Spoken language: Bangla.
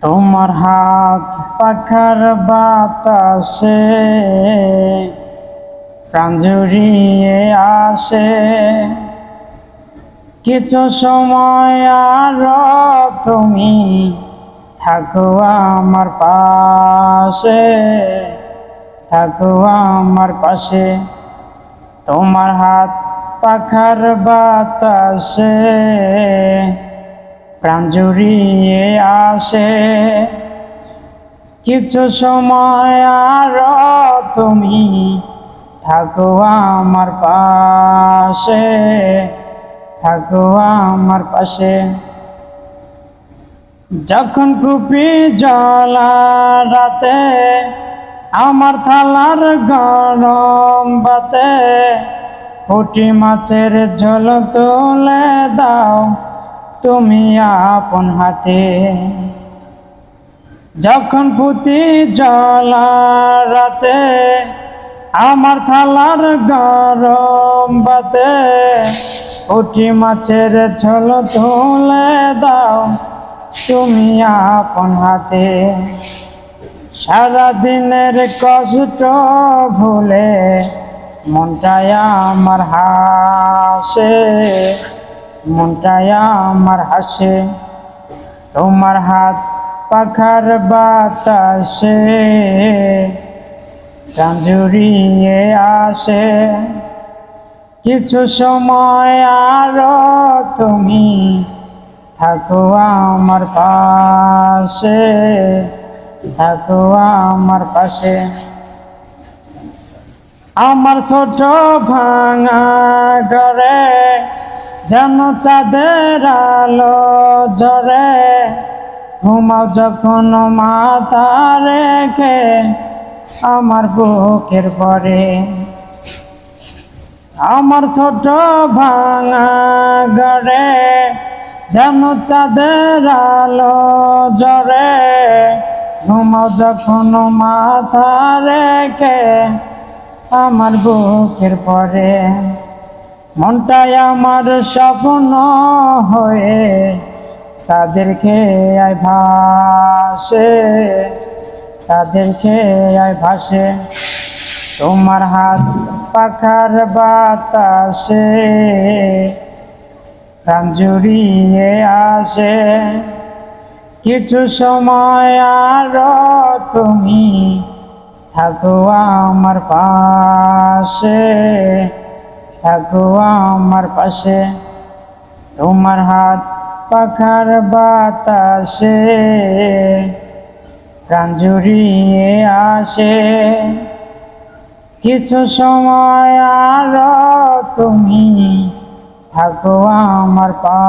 তোমার হাত পাখার বাতাসে প্রাণ জুড়িয়ে আসে। কিছু সময় আরো তুমি থাকো আমার পাশে, থাকো আমার পাশে। তোমার হাত পাখার বাতাসে প্রাণ জুড়িয়ে আসে। কিছু সময় আরো তুমি থাকো আমার পাশে, থাকো আমার পাশে। যখন কুপি জ্বলা রাতে আমার থালার গরম বাতে পুঁটি মাছের ঝোল তুলে দাও তুমি আপন হাতে। যখন পুঁতি জ্বলা রাতে আমার থালার গরম বাতে পুঁটি মাছের ঝোল তুলে দাও তুমি আপন হাতে। সারাদিনের কষ্ট ভুলে মনটায় আমার হাসে, মনটায় আমার হাসে। তোমার হাত পাখার বাতাসে প্রাণ জুড়িয়ে আসে। কিছু সময় আরো তুমি থাকো আমার পাশে, থাকো আমার পাশে। আমার ছোট ভাঙা ঘরে যেন চাঁদের আলো ঝরে, ঘুমাও যখন মাথা রেখে আমার বুকের পরে। আমার ছোট ভাঙা ঘরে যেন চাঁদের আলো ঝরে, ঘুমাও যখন মাথা রেখে আমার বুকের পরে। মনটাই আমার স্বপ্ন হয়ে চাঁদের খেয়ায় ভাসে, চাঁদের খেয়ায় ভাসে। তোমার হাত পাখার বাতাসে প্রাণ জুড়িয়ে আসে। কিছু সময় আরো তুমি থাকো আমার পাশে, থাকো আমার পাশে। তোমার হাত পাখার বাতাসে প্রাণ জুড়িয়ে আসে। কিছু সময় আরো তুমি থাকো আমার পাশে।